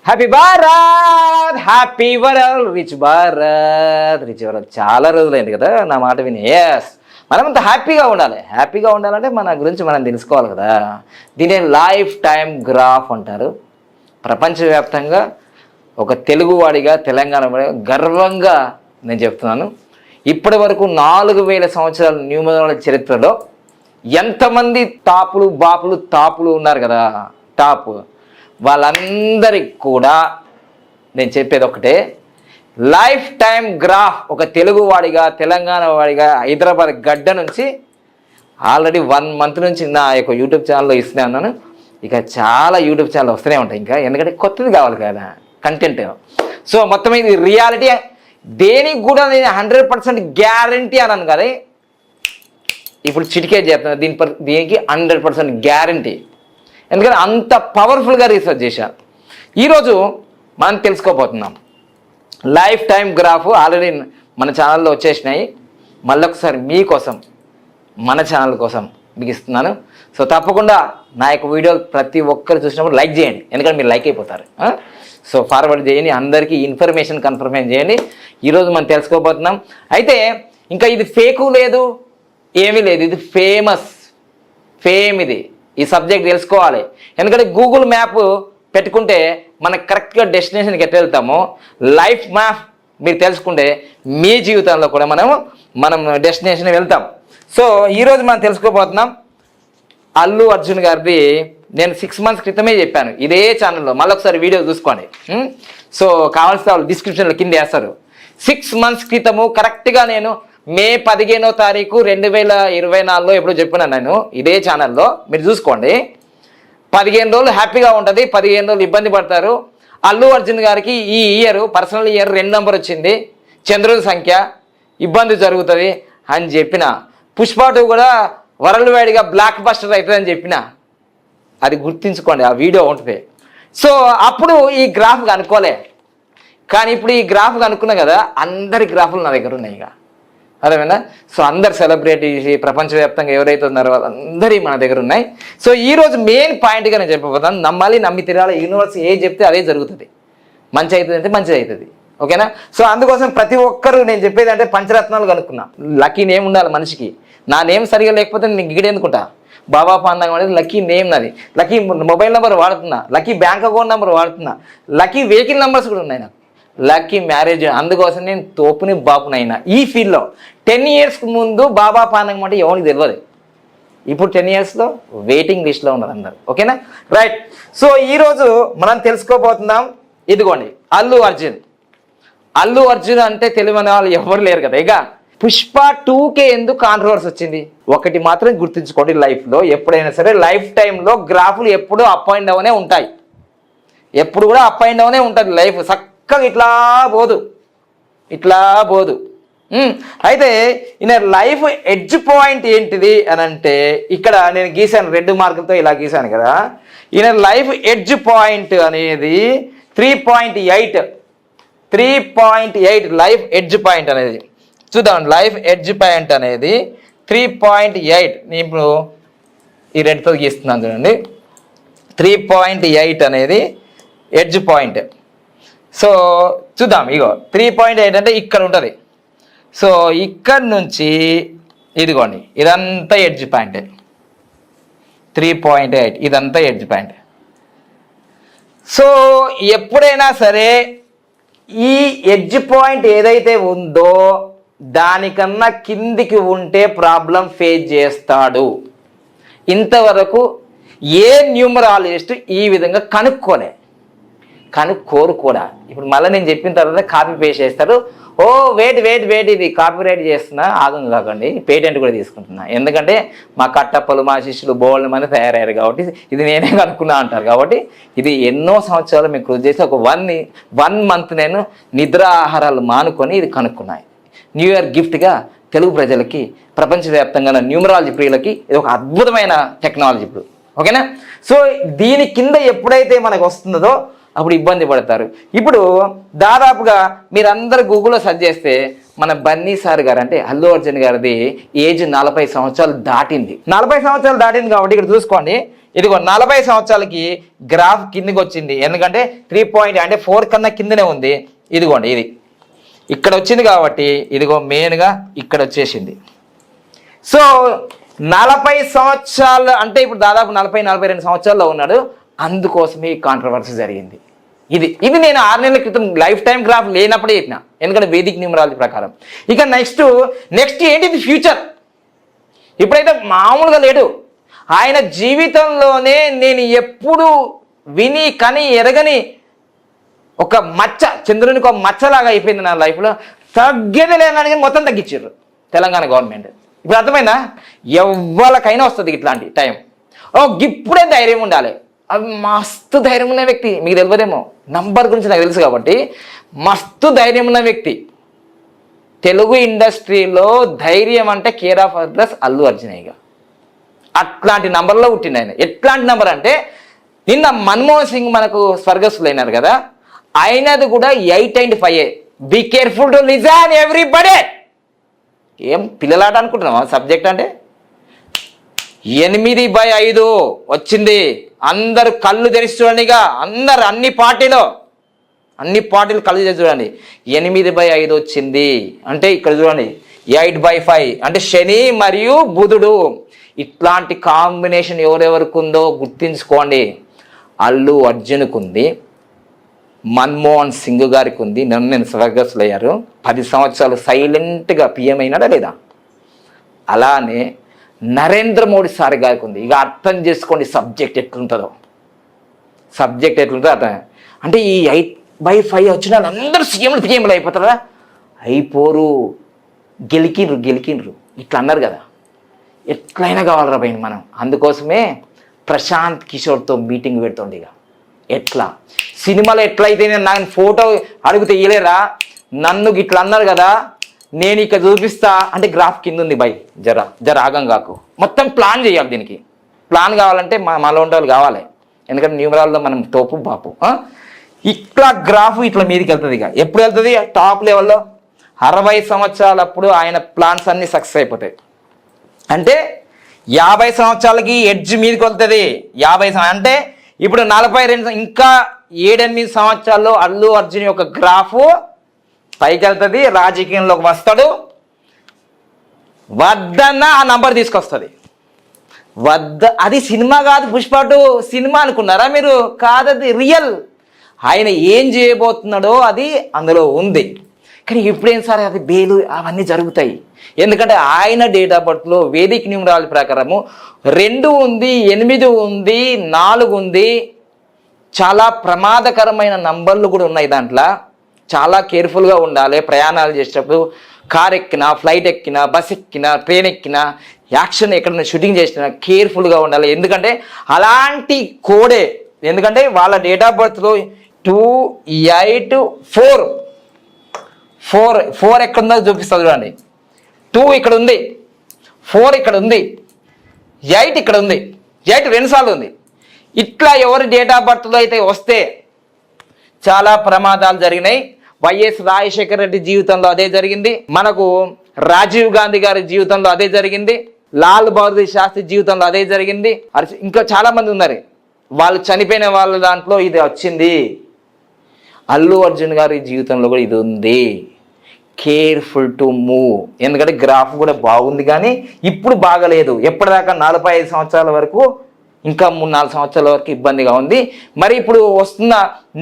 Happy Bharat, happy world, rich Bharat, rich world. చాలా రోజులైంది కదా నా మాట విని. ఎస్, మనమంతా హ్యాపీగా ఉండాలి. హ్యాపీగా ఉండాలంటే మన గురించి మనం తెలుసుకోవాలి కదా. దీని లైఫ్ టైం గ్రాఫ్ అంటారు. ప్రపంచవ్యాప్తంగా ఒక తెలుగువాడిగా, తెలంగాణ వాడిగా గర్వంగా నేను చెప్తున్నాను. ఇప్పటి వరకు 4000 సంవత్సరాల న్యూమరాలజీ చరిత్రలో ఎంతమంది టాపులు ఉన్నారు కదా, టాప్ వాళ్ళందరికి కూడా నేను చెప్పేది ఒకటే, లైఫ్ టైం గ్రాఫ్ ఒక తెలుగువాడిగా, తెలంగాణ వాడిగా, హైదరాబాద్ గడ్డ నుంచి ఆల్రెడీ 1 మంత్ నుంచి నా యొక్క యూట్యూబ్ ఛానల్లో ఇస్తూనే ఉన్నాను. ఇక చాలా యూట్యూబ్ ఛానల్ వస్తూనే ఉంటాయి ఇంకా, ఎందుకంటే కొత్తది కావాలి కదా కంటెంట్. సో మొత్తం ఇది రియాలిటీ. దేనికి కూడా నేను 100% గ్యారంటీ అన్నాను కదా, ఇప్పుడు చిటికేట్ చేస్తున్నాను. దీనికి 100% గ్యారంటీ, ఎందుకంటే అంత పవర్ఫుల్గా రీసెర్చ్ చేశాను. ఈరోజు మనం తెలుసుకోబోతున్నాం లైఫ్ టైం గ్రాఫ్. ఆల్రెడీ మన ఛానల్లో వచ్చేసినాయి. మళ్ళొకసారి మీకోసం, మన ఛానల్ కోసం మీకు ఇస్తున్నాను. సో తప్పకుండా నా యొక్క వీడియోలు ప్రతి ఒక్కరు చూసినప్పుడు లైక్ చేయండి, ఎందుకంటే మీరు లైక్ అయిపోతారు. సో ఫార్వర్డ్ చేయండి, అందరికీ ఇన్ఫర్మేషన్ కన్ఫర్మేషన్ చేయండి. ఈరోజు మనం తెలుసుకోబోతున్నాం. అయితే ఇంకా ఇది ఫేకు లేదు, ఏమీ లేదు, ఇది ఫేమ్. ఇది ఈ సబ్జెక్ట్ తెలుసుకోవాలి. ఎందుకంటే గూగుల్ మ్యాప్ పెట్టుకుంటే మనకు కరెక్ట్గా డెస్టినేషన్కి ఎట్లా వెళ్తామో, లైఫ్ మ్యాప్ మీరు తెలుసుకుంటే మీ జీవితంలో కూడా మనం డెస్టినేషన్ వెళ్తాం. సో ఈరోజు మనం తెలుసుకోబోతున్నాం అల్లు అర్జున్ గారిది. నేను 6 months క్రితమే చెప్పాను ఇదే ఛానల్లో, మళ్ళీ ఒకసారి వీడియో చూసుకోండి. సో కావాల్సిన వాళ్ళు డిస్క్రిప్షన్లో కింద వేస్తారు. 6 months క్రితము కరెక్ట్గా నేను మే 15వ తారీఖు 2024లో ఎప్పుడు చెప్పినా నేను ఇదే ఛానల్లో, మీరు చూసుకోండి. 15 రోజులు హ్యాపీగా ఉంటుంది, 15 రోజులు ఇబ్బంది పడతారు. అల్లు అర్జున్ గారికి ఈ ఇయర్ పర్సనల్ ఇయర్ 2 నెంబర్ వచ్చింది, చంద్రుడి సంఖ్య, ఇబ్బంది జరుగుతుంది అని చెప్పిన. పుష్ప 2 కూడా వరల్డ్ వైడ్గా బ్లాక్ బస్టర్ అవుతుందని చెప్పిన. అది గుర్తుంచుకోండి, ఆ వీడియో ఉంటుంది. సో అప్పుడు ఈ గ్రాఫ్ కనుక్కోలే, కానీ ఇప్పుడు ఈ గ్రాఫ్ కనుక్కున్నా కదా, అందరి గ్రాఫులు నా దగ్గర ఉన్నాయి. ఇక అదేమైనా. సో అందరు సెలబ్రిటీస్ ప్రపంచవ్యాప్తంగా ఎవరైతే ఉన్నారో వాళ్ళందరి మన దగ్గర ఉన్నాయి. సో ఈరోజు మెయిన్ పాయింట్గా నేను చెప్పబోతాను, నమ్మాలి, నమ్మి తిరాలి. యూనివర్స్ ఏం చెప్తే అదే జరుగుతుంది. మంచి అవుతుంది అంటే మంచిది అవుతుంది, ఓకేనా. సో అందుకోసం ప్రతి ఒక్కరు నేను చెప్పేది అంటే పంచరత్నాలు కనుక్కున్నా. లక్కీ నేమ్ ఉండాలి మనిషికి. నా నేమ్ సరిగా లేకపోతే నేను గిడేందుకుంటా. బాబా పాండంగం అనేది లక్కీ నేమ్ నాది. లక్కీ మొబైల్ నెంబర్ వాడుతున్నా, లక్కీ బ్యాంక్ అకౌంట్ నెంబర్ వాడుతున్నా, లక్కీ వెహికల్ నెంబర్స్ కూడా ఉన్నాయి నాకు, లక్కీ మ్యారేజ్. అందుకోసం నేను తోపుని బాపునైనా ఈ ఫీల్డ్లో. 10 years ముందు బాబా పాండంగం అంటే ఎవరికి తెలియదు. ఇప్పుడు 10 yearsలో వెయిటింగ్ లిస్ట్లో ఉన్నారు అందరు, ఓకేనా. రైట్. సో ఈరోజు మనం తెలుసుకోబోతున్నాం, ఇదిగోండి అల్లు అర్జున్ అంటే తెలియని వాళ్ళు ఎవరు లేరు కదా. ఇక పుష్ప 2కే ఎందుకు కాంట్రవర్సీ వచ్చింది? ఒకటి మాత్రం గుర్తుంచుకోండి, లైఫ్లో ఎప్పుడైనా సరే లైఫ్ టైంలో గ్రాఫ్లు ఎప్పుడూ అప్ అండ్ డౌనే ఉంటాయి. ఎప్పుడు కూడా అప్ అండ్ డౌనే ఉంటుంది లైఫ్. చక్కగా ఇట్లా పోదు. అయితే ఈయన లైఫ్ ఎడ్జ్ పాయింట్ ఏంటిది అని అంటే, ఇక్కడ నేను గీసాను 2 మార్కులతో ఇలా గీసాను కదా. ఈయన లైఫ్ ఎడ్జ్ పాయింట్ అనేది 3.8 లైఫ్ ఎడ్జ్ పాయింట్ అనేది చూద్దాం. లైఫ్ ఎడ్జ్ పాయింట్ అనేది 3.8. నేను ఇప్పుడు ఈ 2తో గీస్తున్నాను చూడండి. 3.8 అనేది ఎడ్జ్ పాయింట్. సో చూద్దాం. ఇగో 3.8 అంటే ఇక్కడ ఉంటుంది. సో ఇక్కడ నుంచి ఇదిగోండి, ఇదంతా ఎడ్జ్ పాయింట్. 3.8 ఇదంతా ఎడ్జ్ పాయింట్. సో ఎప్పుడైనా సరే ఈ ఎడ్జ్ పాయింట్ ఏదైతే ఉందో దానికన్నా కిందికి ఉంటే ప్రాబ్లం ఫేస్ చేస్తాడు. ఇంతవరకు ఏ న్యూమరాలజిస్ట్ ఈ విధంగా కనుక్కోరు కూడా. ఇప్పుడు మళ్ళీ నేను చెప్పిన తర్వాత కాపీ పేస్ట్ చేస్తారు. ఓ వెయిట్ ఇది కాపీ రైట్ చేస్తున్నా, ఆగం కాకండి, పేటెంట్ కూడా తీసుకుంటున్నా. ఎందుకంటే మా కట్టప్పలు, మా శిష్యులు బోల్డ్ మంది తయారయ్యారు కాబట్టి ఇది నేనే కనుక్కున్నా అంటారు. కాబట్టి ఇది ఎన్నో సంవత్సరాలు మీకు కృషి చేసి ఒక 1 month నేను నిద్ర ఆహారాలు మానుకొని ఇది కనుక్కున్నాయి. న్యూ ఇయర్ గిఫ్ట్గా తెలుగు ప్రజలకి, ప్రపంచవ్యాప్తంగా న్యూమరాలజీ ప్రియులకి ఇది ఒక అద్భుతమైన టెక్నాలజీ ఇప్పుడు, ఓకేనా. సో దీని కింద ఎప్పుడైతే మనకు వస్తుందో అప్పుడు ఇబ్బంది పడతారు. ఇప్పుడు దాదాపుగా మీరందరూ గూగుల్లో సెర్చ్ చేస్తే మన బన్నీ సార్ గారు అంటే అల్లు అర్జున్ గారిది ఏజ్ 40 సంవత్సరాలు దాటింది. 40 సంవత్సరాలు దాటింది కాబట్టి ఇక్కడ చూసుకోండి, ఇదిగో 40 సంవత్సరాలకి గ్రాఫ్ కిందికి వచ్చింది. ఎందుకంటే 4 కన్నా కిందనే ఉంది. ఇదిగోండి, ఇది ఇక్కడ వచ్చింది కాబట్టి ఇదిగో మెయిన్గా ఇక్కడ వచ్చేసింది. సో 40 సంవత్సరాలు అంటే ఇప్పుడు దాదాపు 40-42 సంవత్సరాల్లో ఉన్నాడు. అందుకోసమే ఈ కాంట్రవర్సీ జరిగింది. ఇది నేను 6 నెలల క్రితం లైఫ్ టైం గ్రాఫ్ లేనప్పుడే చెప్పిన, ఎందుకంటే వేదిక న్యూమరాలజీ ప్రకారం. ఇక నెక్స్ట్ ఏంటిది ఫ్యూచర్. ఇప్పుడైతే మామూలుగా లేడు. ఆయన జీవితంలోనే నేను ఎప్పుడు విని కని ఎరగని ఒక మచ్చ, చంద్రునికి ఒక మచ్చలాగా అయిపోయింది నా లైఫ్లో. తగ్గేది లేదని మొత్తం తగ్గించారు తెలంగాణ గవర్నమెంట్. ఇప్పుడు అర్థమైందా? ఎవరికైనా వస్తుంది ఇట్లాంటి టైం. ఇప్పుడే ధైర్యం ఉండాలి. అవి మస్తు ధైర్యం ఉన్న వ్యక్తి, మీకు తెలియదేమో, నంబర్ గురించి నాకు తెలుసు కాబట్టి, మస్తు ధైర్యం ఉన్న వ్యక్తి. తెలుగు ఇండస్ట్రీలో ధైర్యం అంటే care of address Allu Arjunaiah. అట్లాంటి నంబర్లో పుట్టింది ఆయన. ఎట్లాంటి నంబర్ అంటే నిన్న మన్మోహన్ సింగ్ మనకు స్వర్గస్థులు అయినారు కదా, ఆయనది కూడా 8 and 5. Be careful to listen everybody. ఏం పిల్లలాట అనుకుంటున్నావా సబ్జెక్ట్ అంటే? 8/5 వచ్చింది. అందరు కళ్ళు తెరిచి చూడండిగా, అందరు అన్ని పార్టీలు కళ్ళు తెరిచి చూడండి. 8/5 వచ్చింది అంటే ఇక్కడ చూడండి 8/5 అంటే శని మరియు బుధుడు. ఇట్లాంటి కాంబినేషన్ ఎవరెవరికి ఉందో గుర్తించుకోండి. అల్లు అర్జున్కు ఉంది, మన్మోహన్ సింగ్ గారికి ఉంది. నేను స్వర్గస్థులు అయ్యారు. 10 సంవత్సరాలు సైలెంట్గా పిఎం అయినాడా లేదా? అలానే నరేంద్ర మోడీ సార్ గారికి ఉంది. ఇక అర్థం చేసుకోండి సబ్జెక్ట్ ఎట్లుంటుందో అర్థం. అంటే ఈ 8/5 వచ్చిన అందరూ పిఎంలు అయిపోతారా? అయిపోరు. గెలికిండ్రు ఇట్లా అన్నారు కదా. ఎట్లయినా కావాలరా భయ్ మనం. అందుకోసమే ప్రశాంత్ కిషోర్తో మీటింగ్ పెడుతుంది. ఇక ఎట్లా సినిమాలో ఎట్లయితే నాకు ఫోటో అడిగితే ఇయలేరా, నన్ను ఇట్లా అన్నారు కదా, నేను ఇక్కడ చూపిస్తా అంటే గ్రాఫ్ కింద ఉంది భయ్. జర ఆగం కాకు. మొత్తం ప్లాన్ చేయాలి. దీనికి ప్లాన్ కావాలంటే మాలో వాళ్ళు కావాలి. ఎందుకంటే న్యూమరాల్లో మనం తోపు బాపు. ఇట్లా గ్రాఫ్ ఇట్లా మీదకి వెళ్తుంది. ఇక ఎప్పుడు వెళ్తుంది? టాప్ లెవెల్లో 60 సంవత్సరాలప్పుడు ఆయన ప్లాన్స్ అన్నీ సక్సెస్ అయిపోతాయి. అంటే 50 సంవత్సరాలకి ఎడ్జ్ మీదకి వెళ్తుంది. 50 అంటే ఇప్పుడు 42, ఇంకా 7-8 సంవత్సరాల్లో అల్లు అర్జున్ యొక్క గ్రాఫ్ పైకి వెళ్తుంది. రాజకీయంలోకి వస్తాడు. వద్దన్న ఆ నంబర్ తీసుకొస్తుంది. అది సినిమా కాదు. పుష్ప 2 సినిమా అనుకున్నారా మీరు? కాదది రియల్. ఆయన ఏం చేయబోతున్నాడో అది అందులో ఉంది. కానీ ఇప్పుడేం సార్ అది బేలు అవన్నీ జరుగుతాయి. ఎందుకంటే ఆయన డేట్ ఆఫ్ బర్త్లో వేదిక న్యూమరాలజీ ప్రకారము 2 ఉంది, 8 ఉంది, 4 ఉంది. చాలా ప్రమాదకరమైన నంబర్లు కూడా ఉన్నాయి దాంట్లో. చాలా కేర్ఫుల్గా ఉండాలి. ప్రయాణాలు చేసేటప్పుడు కార్ ఎక్కినా, ఫ్లైట్ ఎక్కినా, బస్ ఎక్కినా, ట్రైన్ ఎక్కినా, యాక్షన్ ఎక్కడైనా షూటింగ్ చేసినా కేర్ఫుల్గా ఉండాలి. ఎందుకంటే అలాంటి కోడే. ఎందుకంటే వాళ్ళ డేట్ ఆఫ్ బర్త్లో 2, 8, 4 ఎక్కడుందో చూపిస్తుంది చూడండి. 2 ఇక్కడ ఉంది, 4 ఇక్కడ ఉంది, 8 ఇక్కడ ఉంది. 8 2 సార్లు ఉంది. ఇట్లా ఎవరి డేట్ ఆఫ్ బర్త్లో అయితే వస్తే చాలా ప్రమాదాలు జరిగినాయి. వైఎస్ రాజశేఖర రెడ్డి జీవితంలో అదే జరిగింది. మనకు రాజీవ్ గాంధీ గారి జీవితంలో అదే జరిగింది. లాల్ బహదూర్ శాస్త్రి జీవితంలో అదే జరిగింది. ఇంకా చాలా మంది ఉన్నారు. వాళ్ళు చనిపోయిన వాళ్ళ దాంట్లో ఇది వచ్చింది. అల్లు అర్జున్ గారి జీవితంలో కూడా ఇది ఉంది. Careful to move. ఎందుకంటే గ్రాఫ్ కూడా బాగుంది కానీ ఇప్పుడు బాగలేదు. ఎప్పటిదాకా 45 సంవత్సరాల వరకు, ఇంకా 3-4 సంవత్సరాల వరకు ఇబ్బందిగా ఉంది. మరి ఇప్పుడు వస్తున్న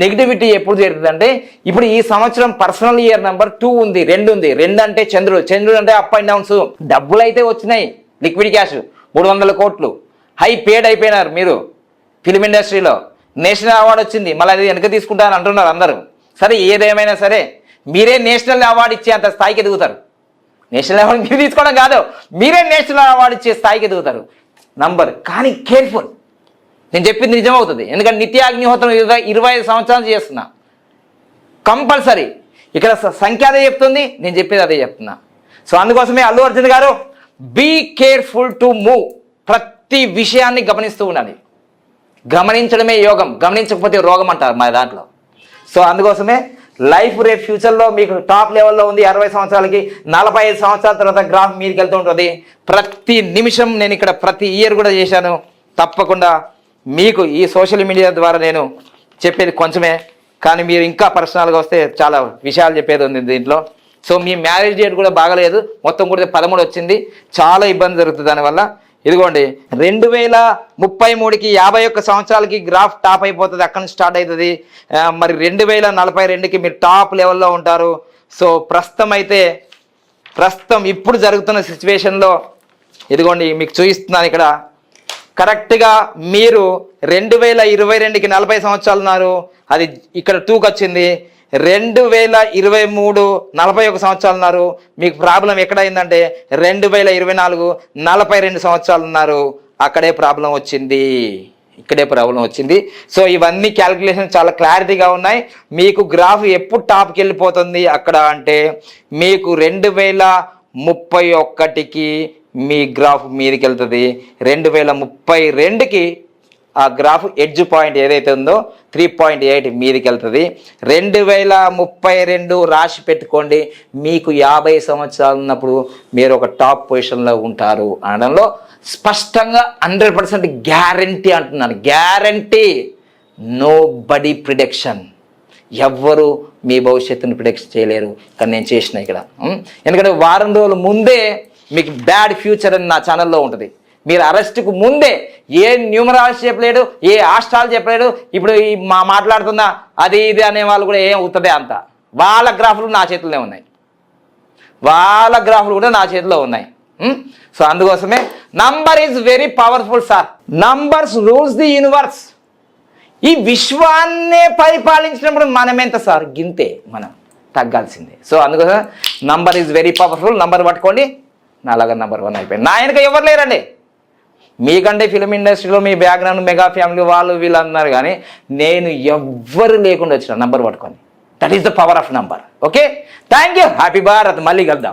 నెగిటివిటీ ఎప్పుడు జరుగుతుందంటే, ఇప్పుడు ఈ సంవత్సరం పర్సనల్ ఇయర్ నెంబర్ 2 ఉంది, 2 ఉంది. 2 అంటే చంద్రుడు అంటే అప్ అండ్ డౌన్స్. డబ్బులు అయితే వచ్చినాయి, లిక్విడ్ క్యాష్ 300 కోట్లు. హై పేడ్ అయిపోయినారు మీరు ఫిలిం ఇండస్ట్రీలో. నేషనల్ అవార్డు వచ్చింది, మళ్ళీ అది వెనక తీసుకుంటారని అంటున్నారు అందరూ. సరే ఏదేమైనా సరే మీరే నేషనల్ అవార్డు ఇచ్చే అంత స్థాయికి ఎదుగుతారు. నేషనల్ అవార్డు మీరు తీసుకోవడం కాదు, మీరే నేషనల్ అవార్డు ఇచ్చే స్థాయికి ఎదుగుతారు నంబర్. కానీ కేర్ఫుల్. నేను చెప్పింది నిజమవుతుంది. ఎందుకంటే నిత్యాగ్నిహోత్రం 25 సంవత్సరాలు చేస్తున్నా. కంపల్సరీ ఇక్కడ సంఖ్య అదే చెప్తుంది, నేను చెప్పేది అదే చెప్తున్నా. సో అందుకోసమే అల్లు అర్జున్ గారు బీ కేర్ఫుల్ టు మూవ్. ప్రతి విషయాన్ని గమనిస్తూ ఉండాలి. గమనించడమే యోగం, గమనించకపోతే రోగం అంటారు మా దాంట్లో. సో అందుకోసమే లైఫ్ రేపు ఫ్యూచర్లో మీకు టాప్ లెవెల్లో ఉంది. 60 సంవత్సరాలకి 45 సంవత్సరాల తర్వాత గ్రాఫ్ మీదకి వెళ్తూ ఉంటుంది. ప్రతి నిమిషం నేను ఇక్కడ ప్రతి ఇయర్ కూడా చేశాను. తప్పకుండా మీకు ఈ సోషల్ మీడియా ద్వారా నేను చెప్పేది కొంచెమే, కానీ మీరు ఇంకా పర్సనల్గా వస్తే చాలా విషయాలు చెప్పేది ఉంది దీంట్లో. సో మీ మ్యారేజ్ డేట్ కూడా బాగలేదు, మొత్తం కూడా 13 వచ్చింది, చాలా ఇబ్బంది జరుగుతుంది దానివల్ల. ఇదిగోండి 2033కి 51 సంవత్సరాలకి గ్రాఫ్ టాప్ అయిపోతుంది, అక్కడి నుంచి స్టార్ట్ అవుతుంది. మరి 2042కి మీరు టాప్ లెవెల్లో ఉంటారు. సో ప్రస్తుతం ఇప్పుడు జరుగుతున్న సిచ్యువేషన్లో ఇదిగోండి మీకు చూపిస్తున్నాను ఇక్కడ. కరెక్ట్గా మీరు 2022కి 40 సంవత్సరాలు ఉన్నారు, అది ఇక్కడ 2కి వచ్చింది. 2023 41 సంవత్సరాలు ఉన్నారు, మీకు ప్రాబ్లం ఎక్కడైందంటే 2024 42 సంవత్సరాలు ఉన్నారు, అక్కడే ప్రాబ్లం వచ్చింది, ఇక్కడే ప్రాబ్లం వచ్చింది. సో ఇవన్నీ క్యాలిక్యులేషన్ చాలా క్లారిటీగా ఉన్నాయి. మీకు గ్రాఫ్ ఎప్పుడు టాప్కి వెళ్ళిపోతుంది అక్కడ అంటే మీకు 2031కి మీ గ్రాఫ్ మీదకి వెళ్తుంది. 2032కి ఆ గ్రాఫ్ ఎడ్జ్ పాయింట్ ఏదైతే ఉందో 3.8 మీదకి వెళ్తుంది. 2032 రాసి పెట్టుకోండి. మీకు 50 సంవత్సరాలు ఉన్నప్పుడు మీరు ఒక టాప్ పొజిషన్లో ఉంటారు అనడంలో స్పష్టంగా 100% గ్యారంటీ అంటున్నాను. Guarantee, nobody prediction. ఎవ్వరు మీ భవిష్యత్తును ప్రిడిక్ట్ చేయలేరు, కానీ నేను చేసిన ఇక్కడ. ఎందుకంటే వారం రోజుల ముందే మీకు బ్యాడ్ ఫ్యూచర్ అని నా ఛానల్లో ఉంటుంది. మీరు అరెస్ట్కు ముందే ఏ న్యూమరాలజీ చెప్పలేడు, ఏ ఆస్ట్రాలజీ చెప్పలేడు. ఇప్పుడు ఈ మాట్లాడుతున్న అది ఇది అనే వాళ్ళు కూడా ఏం అవుతుంది అంత, వాళ్ళ గ్రాఫ్లు నా చేతిలోనే ఉన్నాయి, వాళ్ళ గ్రాఫ్లు కూడా నా చేతిలో ఉన్నాయి. సో అందుకోసమే number is very powerful sir. Numbers rules the universe. ఈ విశ్వాన్నే పరిపాలించినప్పుడు మనం ఎంత సార్, గింతే, మనం తగ్గాల్సిందే. సో అందుకోసం number is very powerful. Number పట్టుకోండి, నాలాగా నంబర్ 1 అయిపోయింది. నా వెనక ఎవరు లేరండి. మీకంటే ఫిలిం ఇండస్ట్రీలో మీ బ్యాక్గ్రౌండ్ మెగా ఫ్యామిలీ వాళ్ళు వీళ్ళు అన్నారు, కానీ నేను ఎవ్వరు లేకుండా వచ్చిన నంబర్ పట్టుకొని. That is the power of number. Okay, thank you. Happy Bharat. మళ్ళీ కలుద్దాం.